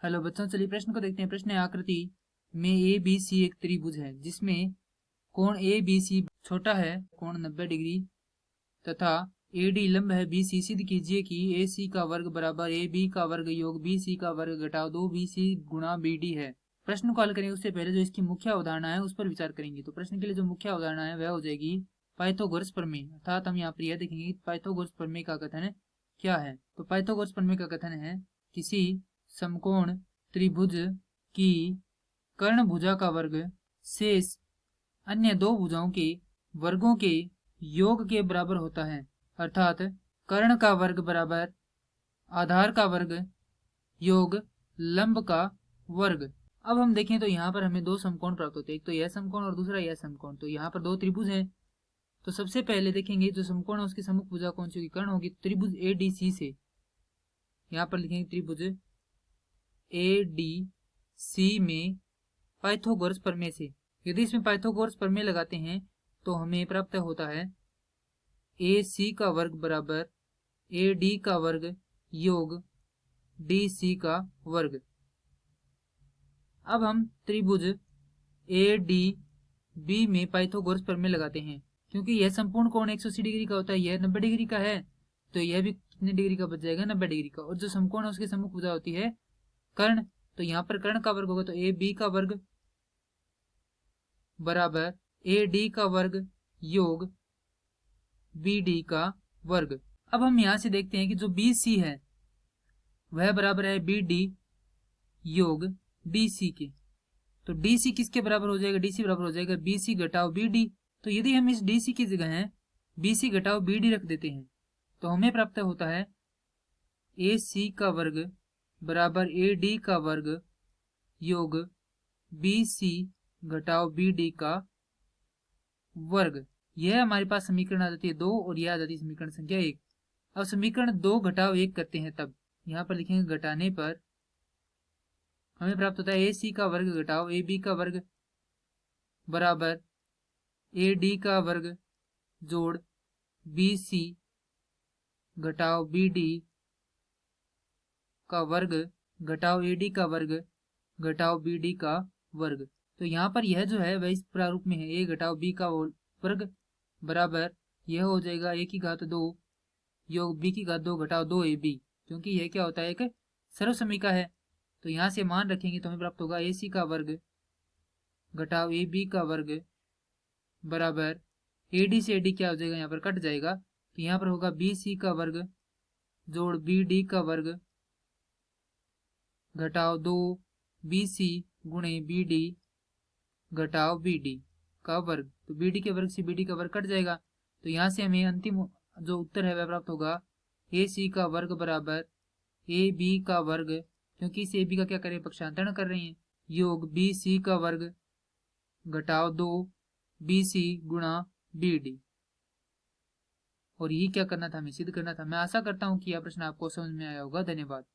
Hello बच्चों, चलिए प्रश्न को देखते हैं। प्रश्न है, आकृति में ए बी सी एक त्रिभुज है जिसमें कोण ए बी सी छोटा है, कोण 90 डिग्री तथा ए डी लंब है बी सी। सिद्ध कीजिए कि ए सी का वर्ग बराबर ए बी का वर्ग योग बी सी का वर्ग घटाव 2 बी सी गुणा बी डी है। प्रश्न को हल करेंगे उससे पहले जो इसकी मुख्य अवधारणा है उस पर विचार करेंगे। तो प्रश्न के लिए जो मुख्य अवधारणा है वह हो जाएगी पाइथागोरस प्रमेय, अर्थात हम यहाँ पर यह देखेंगे पाइथागोरस प्रमेय का कथन क्या है। तो पाइथागोरस प्रमेय का कथन है, किसी समकोण त्रिभुज की कर्ण भुजा का वर्ग शेष अन्य दो भुजाओं के वर्गों के योग के बराबर होता है, अर्थात कर्ण का वर्ग बराबर आधार का वर्ग योग लंब का वर्ग। अब हम देखें तो यहाँ पर हमें दो समकोण प्राप्त होते हैं, एक तो यह समकोण और दूसरा यह समकोण। तो यहाँ पर दो त्रिभुज हैं। तो सबसे पहले देखेंगे जो समकोण है उसकी सम्मुख भुजा कौन सी होगी, कर्ण होगी। त्रिभुज ए डी सी से यहाँ पर लिखेंगे त्रिभुज ए डी सी में पाइथागोरस प्रमेय से, यदि इसमें पाइथागोरस प्रमेय लगाते हैं तो हमें प्राप्त होता है ए सी का वर्ग बराबर ए डी का वर्ग योग डी सी का वर्ग। अब हम त्रिभुज ए डी बी में पाइथागोरस प्रमेय लगाते हैं, क्योंकि यह संपूर्ण कोण 180 डिग्री का होता है, यह 90 डिग्री का है, तो यह भी कितने डिग्री का बच जाएगा, 90 डिग्री का। और जो समकोण है उसकी सम्मुख भुजा होती है कर्ण, तो यहाँ पर कर्ण का वर्ग होगा तो ए बी का वर्ग बराबर ए डी का वर्ग योग बी डी का वर्ग। अब हम यहां से देखते हैं कि जो बी सी है वह बराबर है बी डी योग डी सी के। तो डी सी किसके बराबर हो जाएगा, डी सी बराबर हो जाएगा बी सी घटाओ बी डी। तो यदि हम इस डी सी की जगह है बी सी घटाओ बी डी रख देते हैं तो हमें प्राप्त होता है ए सी का वर्ग बराबर ए डी का वर्ग योग बी सी घटाओ बी डी का वर्ग। यह हमारे पास समीकरण आ जाती है 2 और यह आ जाती है समीकरण संख्या 1। अब समीकरण 2 घटाव 1 करते हैं तब यहाँ पर लिखेंगे घटाने पर हमें प्राप्त होता है ए सी का वर्ग घटाओ ए बी का वर्ग बराबर ए डी का वर्ग जोड़ बी सी घटाओ बी डी का वर्ग घटाओ ए डी का वर्ग घटाओ बी डी का वर्ग। तो यहाँ पर यह जो है वह इस प्रारूप में है, ए घटाओ बी का वर्ग बराबर यह हो जाएगा ए की घात 2 योग बी की घात 2 घटाओ 2 ए बी, क्योंकि यह क्या होता है एक सर्वसमीका है। तो यहाँ से मान रखेंगे तो हमें प्राप्त होगा ए सी का वर्ग घटाओ ए बी का वर्ग बराबर ए डी से ए डी क्या हो जाएगा, यहाँ पर कट जाएगा, तो यहाँ पर होगा बी सी का वर्ग जोड़ बी डी का वर्ग घटाओ 2 बी सी गुणे बी डी घटाओ बी डी का वर्ग। तो बी डी के वर्ग से बी डी का वर्ग कट जाएगा, तो यहाँ से हमें अंतिम जो उत्तर है वह प्राप्त होगा ए सी का वर्ग बराबर ए बी का वर्ग, क्योंकि इस ए बी का क्या करें, पक्षांतरण कर रहे हैं, योग बी सी का वर्ग घटाओ 2 बी सी गुणा बी डी। और यही क्या करना था, हमें सिद्ध करना था। मैं आशा करता हूँ कि यह प्रश्न आपको समझ में आया होगा। धन्यवाद।